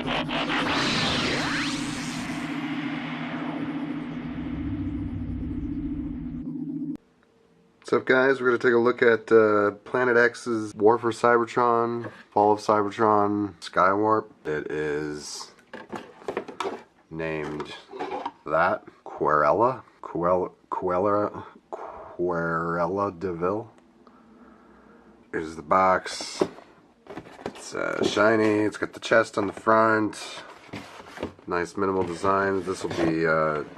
What's up, guys? We're going to take a look at Planet X's War for Cybertron, Fall of Cybertron, Skywarp. It is named that, Querella DeVille. Here's the box. It's shiny, it's got the chest on the front, nice minimal design. This will be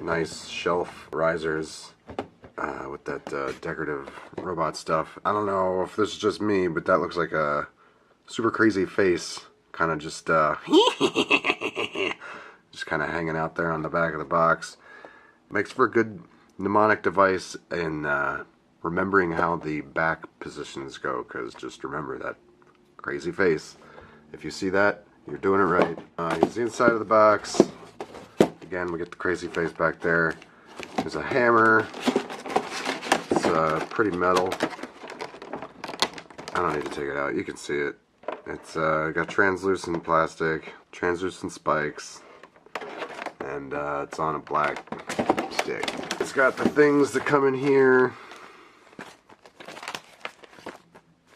nice shelf risers. With that decorative robot stuff. I don't know if this is just me, but that looks like a super crazy face. Kind of just kind of hanging out there on the back of the box. Makes for a good mnemonic device in remembering how the back positions go, because just remember that crazy face. If you see that, you're doing it right. Here's the inside of the box. Again, we get the crazy face back there. There's a hammer. Pretty metal. I don't need to take it out. You can see it. It's got translucent plastic, translucent spikes, and it's on a black stick. It's got the things that come in here,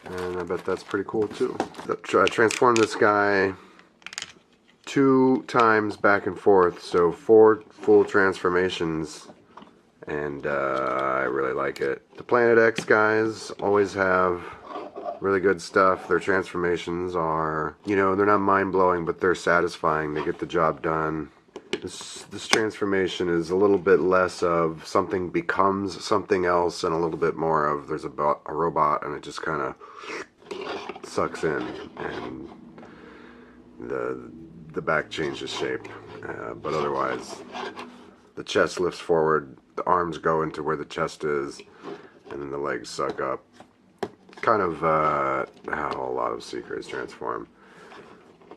and I bet that's pretty cool too. I transformed this guy 2 times back and forth, so 4 full transformations. And I really like it. The Planet X guys always have really good stuff. Their transformations are, you know, they're not mind-blowing, but they're satisfying. They get the job done. This transformation is a little bit less of something becomes something else and a little bit more of there's a robot and it just kind of sucks in and the back changes shape. But otherwise, the chest lifts forward. The arms go into where the chest is, and then the legs suck up. Kind of how a lot of Secrets transform.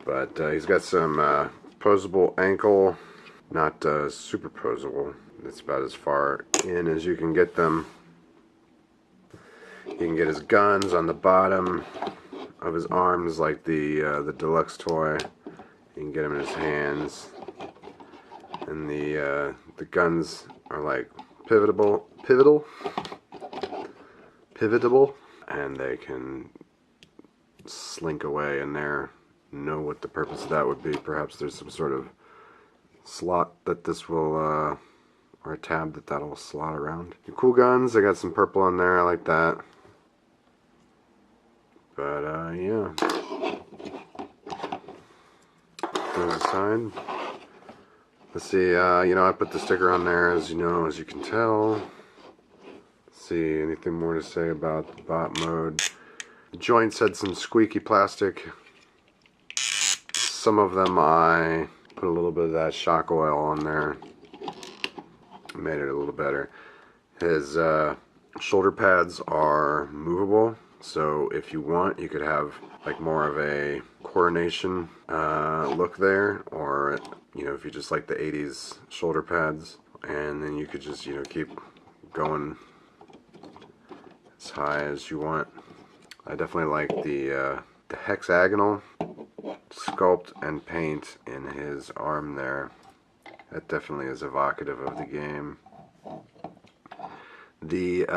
But he's got some posable ankle, not super posable. It's about as far in as you can get them. You can get his guns on the bottom of his arms, like the deluxe toy. You can get him in his hands, and the guns are like pivotable, and they can slink away in there. Know what the purpose of that would be. Perhaps there's some sort of slot that this will, or a tab that'll slot around. Cool guns. I got some purple on there. I like that. But yeah. Goes aside. Let's see, you know, I put the sticker on there, as you know, as you can tell. Let's see, anything more to say about the bot mode? The joints had some squeaky plastic. Some of them I put a little bit of that shock oil on there. Made it a little better. His shoulder pads are movable, so if you want, you could have like more of a coronation look there, or you know, if you just like the 80s shoulder pads, and then you could just, you know, keep going as high as you want. I definitely like the hexagonal sculpt and paint in his arm there. That definitely is evocative of the game. The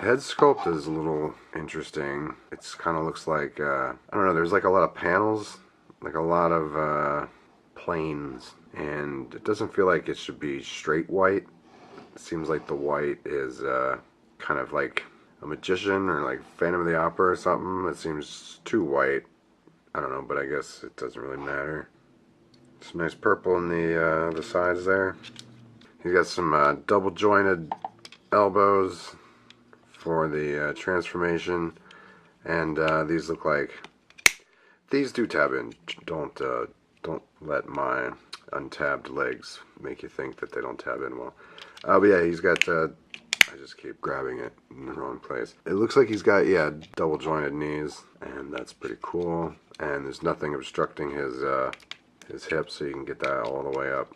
head sculpt is a little interesting. It's kind of looks like, I don't know, there's like a lot of panels, like a lot of planes, and it doesn't feel like it should be straight white. It seems like the white is kind of like a magician or like Phantom of the Opera or something. It seems too white. I don't know, but I guess it doesn't really matter. Some nice purple in the sides there. He's got some double jointed elbows for the transformation, and these look like these do tab in. Don't let my untabbed legs make you think that they don't tab in well. But yeah, he's got I just keep grabbing it in the wrong place. It looks like he's got, yeah, double jointed knees, and that's pretty cool. And there's nothing obstructing his hips, so you can get that all the way up.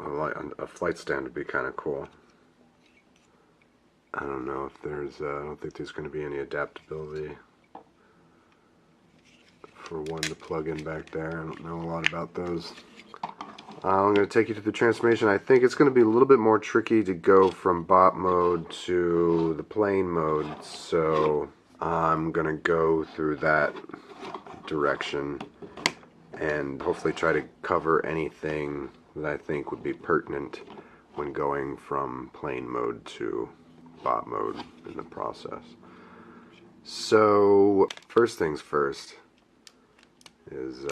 A flight stand would be kind of cool. I don't know if there's, I don't think there's going to be any adaptability for one to plug in back there. I don't know a lot about those. I'm going to take you to the transformation. I think it's going to be a little bit more tricky to go from bot mode to the plane mode, so I'm going to go through that direction and hopefully try to cover anything that I think would be pertinent when going from plane mode to bot mode in the process. So first things first is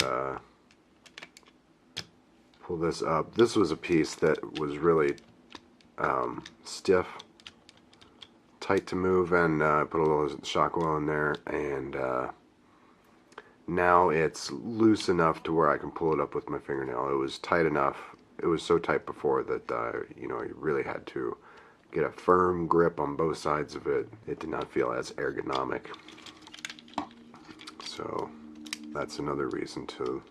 pull this up. This was a piece that was really stiff, tight to move, and put a little shock oil in there, and now it's loose enough to where I can pull it up with my fingernail. It was tight enough. It was so tight before that you know, you really had to get a firm grip on both sides of it. It did not feel as ergonomic. So that's another reason to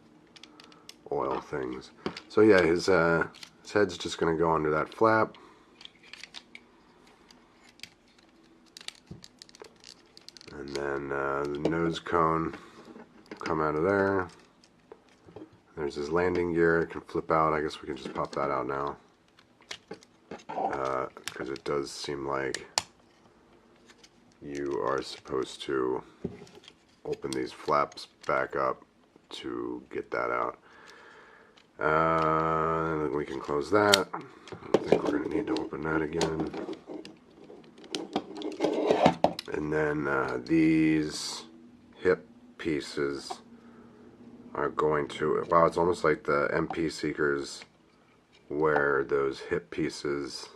oil things. So yeah, his head's just going to go under that flap. And then the nose cone will come out of there. There's his landing gear. It can flip out. I guess we can just pop that out now. Because it does seem like you are supposed to open these flaps back up to get that out. And we can close that. I don't think we're going to need to open that again. And then these hip pieces are going to, wow, it's almost like the MP Seekers, where those hip pieces,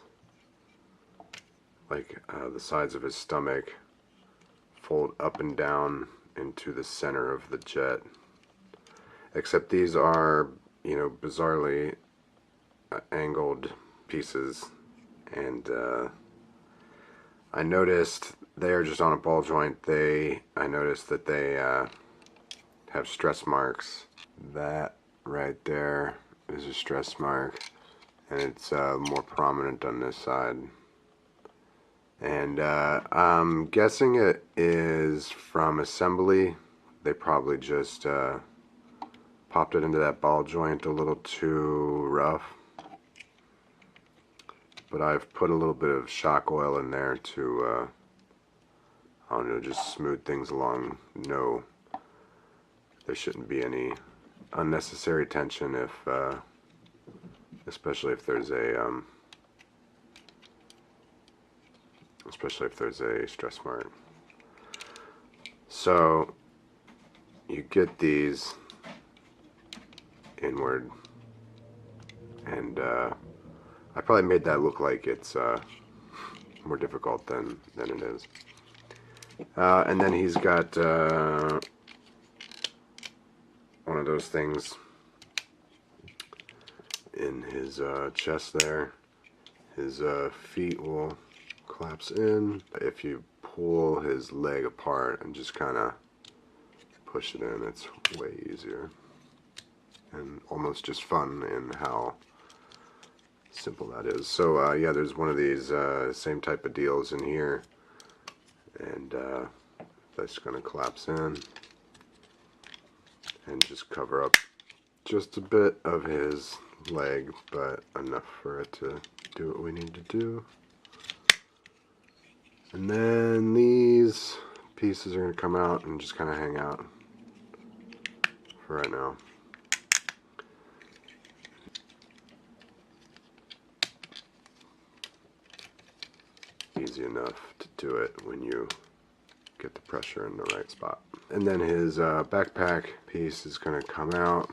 like the sides of his stomach, fold up and down into the center of the jet. Except these are, you know, bizarrely angled pieces, and I noticed they are just on a ball joint. I noticed that they have stress marks. That right there is a stress mark, and it's more prominent on this side. And I'm guessing it is from assembly. They probably just popped it into that ball joint a little too rough. But I've put a little bit of shock oil in there to, I don't know, just smooth things along. No, there shouldn't be any unnecessary tension if, especially if there's a stress mark. So you get these inward, and I probably made that look like it's more difficult than it is. And then he's got one of those things in his chest there. His feet will collapse in. If you pull his leg apart and just kind of push it in, it's way easier and almost just fun in how simple that is. So yeah, there's one of these same type of deals in here, and that's going to collapse in and just cover up just a bit of his leg, but enough for it to do what we need to do. And then these pieces are going to come out and just kind of hang out for right now. Easy enough to do it when you get the pressure in the right spot. And then his backpack piece is going to come out,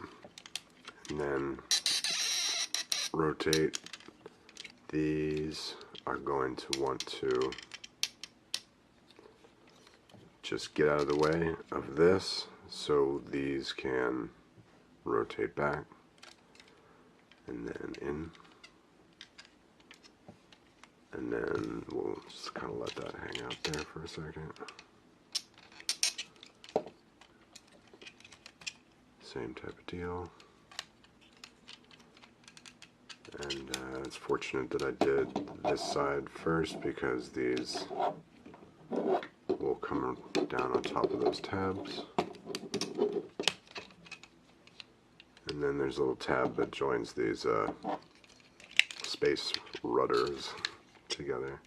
and then rotate. These are going to want to just get out of the way of this, so these can rotate back and then in, and then we'll just kind of let that hang out there for a second. Same type of deal. And it's fortunate that I did this side first, because these will come down on top of those tabs. And then there's a little tab that joins these space rudders together.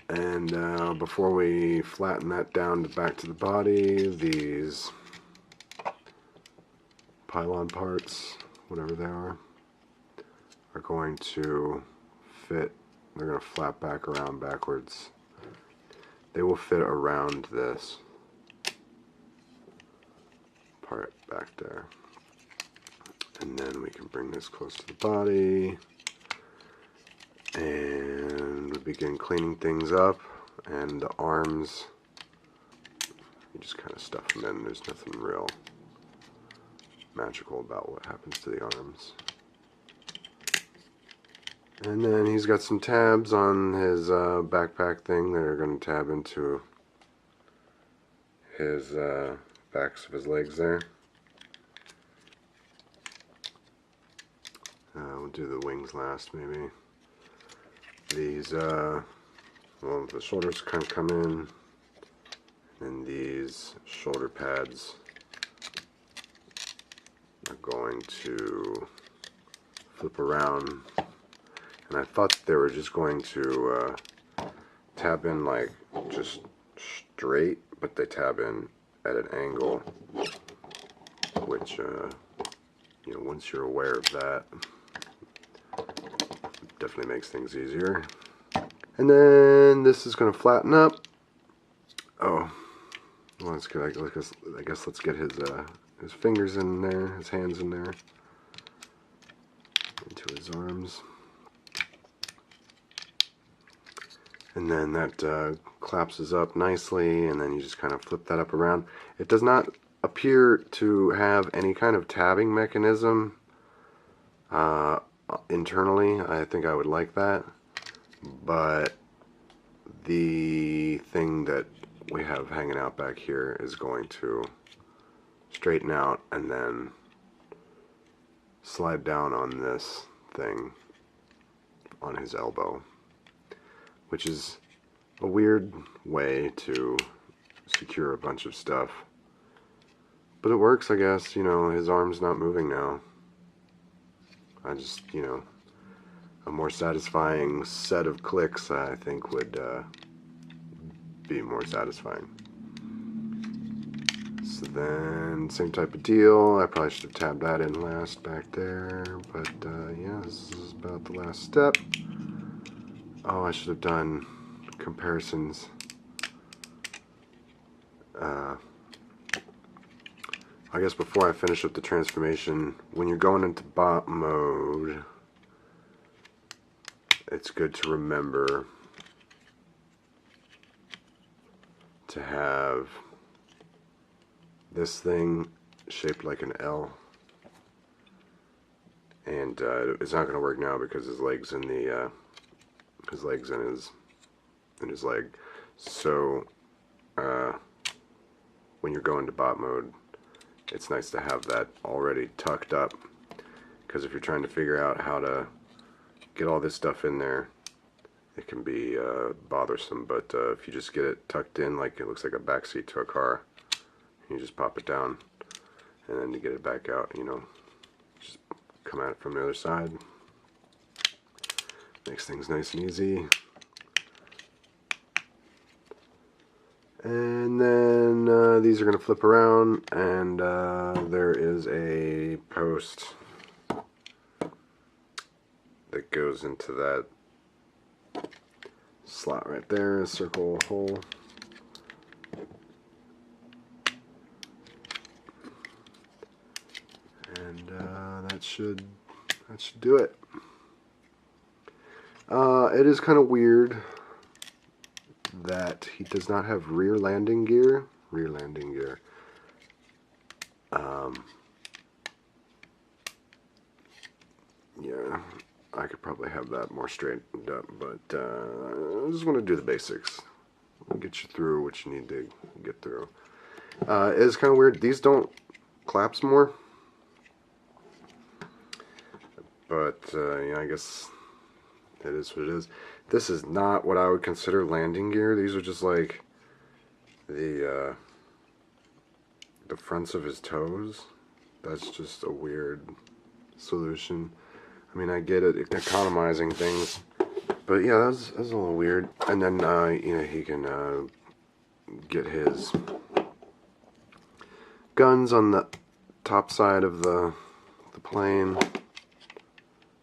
And before we flatten that down back to the body, these pylon parts, whatever they are going to fit. They're going to flap back around backwards. They will fit around this part back there. And then we can bring this close to the body. And we begin cleaning things up. And the arms, you just kind of stuff them in. There's nothing real magical about what happens to the arms. And then he's got some tabs on his backpack thing that are going to tab into his backs of his legs there. We'll do the wings last, maybe. These, well, the shoulders kind of come in, and these shoulder pads are going to flip around. And I thought they were just going to tab in like just straight, but they tab in at an angle, which, you know, once you're aware of that, it definitely makes things easier. And then this is going to flatten up. Oh, well, that's good. I guess let's get his fingers in there, his hands in there, into his arms. And then that collapses up nicely, and then you just kind of flip that up around. It does not appear to have any kind of tabbing mechanism internally. I think I would like that. But the thing that we have hanging out back here is going to straighten out and then slide down on this thing on his elbow, which is a weird way to secure a bunch of stuff. But it works, I guess. You know, his arm's not moving now. I just, you know, a more satisfying set of clicks, I think, would be more satisfying. So then, same type of deal. I probably should have tabbed that in last back there. But, yeah, this is about the last step. Oh, I should have done comparisons. I guess before I finish up the transformation, when you're going into bot mode, it's good to remember to have this thing shaped like an L. And it's not going to work now because his leg's in the his legs in his leg. So when you're going to bot mode, it's nice to have that already tucked up, because if you're trying to figure out how to get all this stuff in there, it can be bothersome. But if you just get it tucked in like it looks like a backseat to a car, you just pop it down, and then to get it back out, you know, just come at it from the other side. Makes things nice and easy. And then these are going to flip around, and there is a post that goes into that slot right there, a circle hole. And that should do it. It is kind of weird that he does not have rear landing gear. Yeah, I could probably have that more straightened up, but I just want to do the basics. We'll get you through what you need to get through. It is kind of weird. These don't collapse more, but yeah, I guess it is what it is. This is not what I would consider landing gear. These are just like the fronts of his toes. that's just a weird solution. I mean, I get it, economizing things, but yeah, that's a little weird. And then you know, he can get his guns on the top side of the plane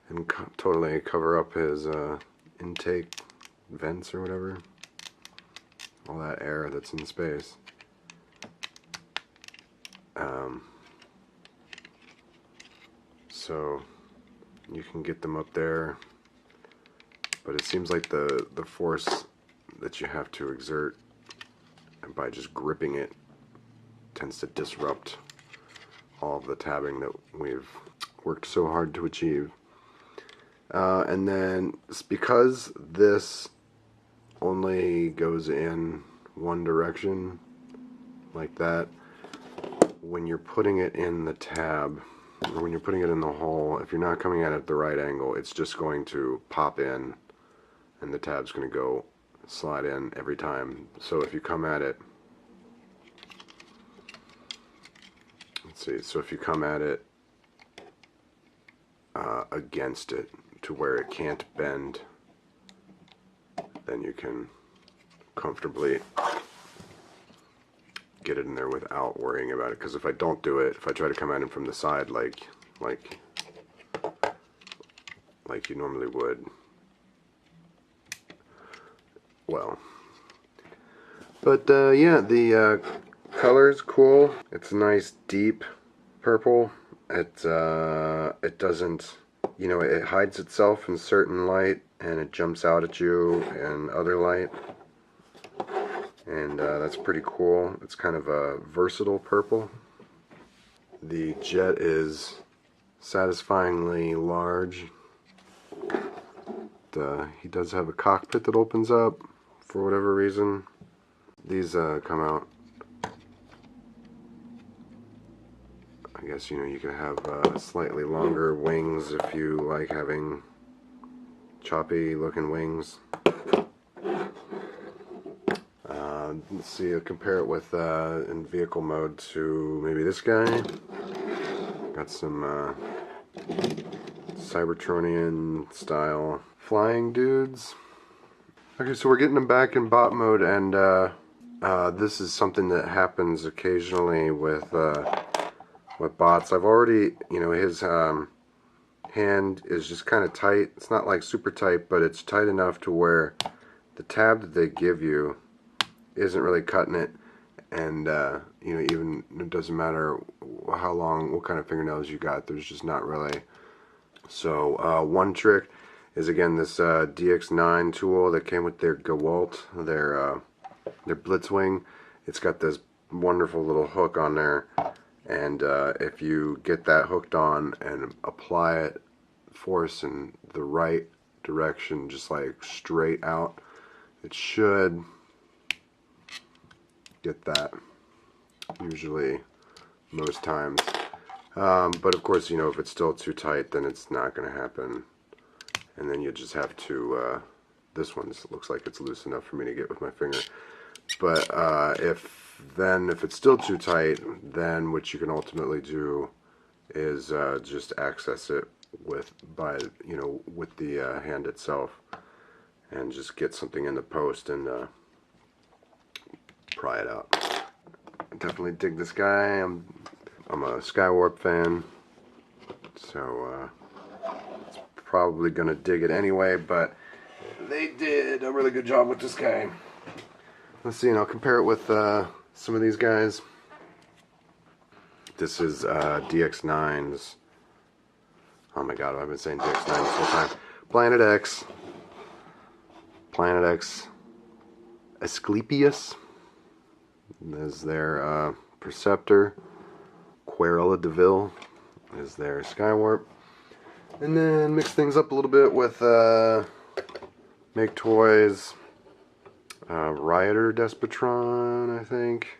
and totally cover up his intake vents or whatever, all that air that's in space. So you can get them up there, but it seems like the force that you have to exert by just gripping it tends to disrupt all of the tabbing that we've worked so hard to achieve. And then because this only goes in one direction like that, when you're putting it in the tab, or when you're putting it in the hole, if you're not coming at it at the right angle, it's just going to pop in and the tab's going to go slide in every time. So if you come at it, let's see, so if you come at it against it to where it can't bend, then you can comfortably get it in there without worrying about it. Because if I don't do it, if I try to come at it from the side like you normally would, well, but yeah, the color is cool. It's a nice deep purple. It doesn't, you know, it hides itself in certain light and it jumps out at you in other light, and that's pretty cool. It's kind of a versatile purple. The jet is satisfyingly large. He does have a cockpit that opens up for whatever reason. These come out, I guess, you know, you can have slightly longer wings if you like having choppy looking wings. Let's see, I'll compare it with in vehicle mode to maybe this guy. Got some Cybertronian style flying dudes. Okay, so we're getting them back in bot mode, and this is something that happens occasionally with bots. I've already, you know, his hand is just kind of tight. It's not like super tight, but it's tight enough to where the tab that they give you isn't really cutting it, and you know, even it doesn't matter how long, what kind of fingernails you got, there's just not really. So one trick is, again, this DX9 tool that came with their Gewalt, their Blitzwing. It's got this wonderful little hook on there, and if you get that hooked on and apply it force in the right direction, just like straight out, it should get that, usually, most times. But of course, you know, if it's still too tight, then it's not going to happen, and then you just have to, this one looks like it's loose enough for me to get with my finger, but if it's still too tight, then what you can ultimately do is just access it with the hand itself, and just get something in the post and pry it out. I definitely dig this guy. I'm a Skywarp fan, so it's probably gonna dig it anyway, but they did a really good job with this guy. Let's see, and I'll compare it with some of these guys. This is DX9's, oh my god, I've been saying DX9 this whole time. Planet X Asclepius. There's their Perceptor. Querella DeVille is their Skywarp. And then mix things up a little bit with Make Toys Rioter Despotron, I think.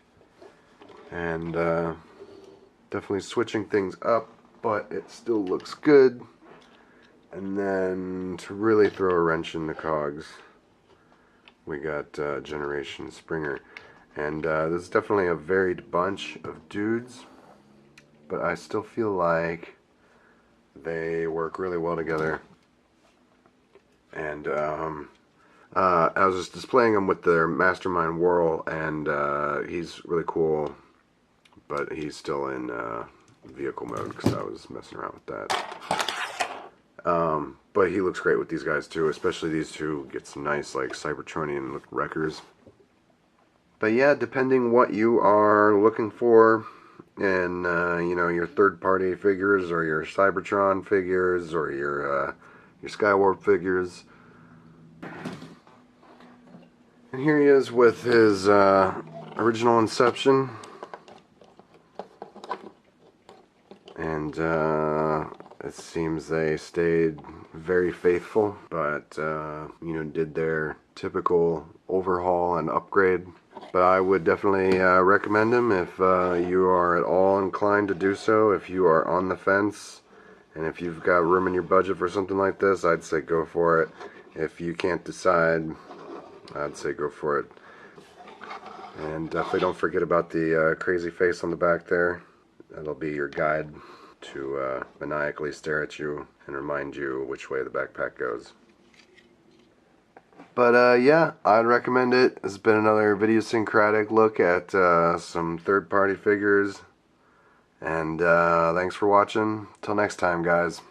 And definitely switching things up, but it still looks good. And then to really throw a wrench in the cogs, we got Generation Springer. And this is definitely a varied bunch of dudes, but I still feel like they work really well together. And I was just displaying them with their Mastermind Whirl, and he's really cool, but he's still in vehicle mode because I was messing around with that. But he looks great with these guys too, especially these two. Get some nice like Cybertronian look wreckers. But yeah, depending what you are looking for in you know, your third-party figures or your Cybertron figures or your Skywarp figures. And here he is with his original Inception. And it seems they stayed very faithful, but you know, did their typical overhaul and upgrade. But I would definitely recommend him if you are at all inclined to do so. If you are on the fence and if you've got room in your budget for something like this, I'd say go for it. If you can't decide, I'd say go for it. And definitely don't forget about the crazy face on the back there. That'll be your guide to maniacally stare at you and remind you which way the backpack goes. But yeah, I'd recommend it. It's been another idiosyncratic look at some third-party figures. And thanks for watching. Till next time, guys.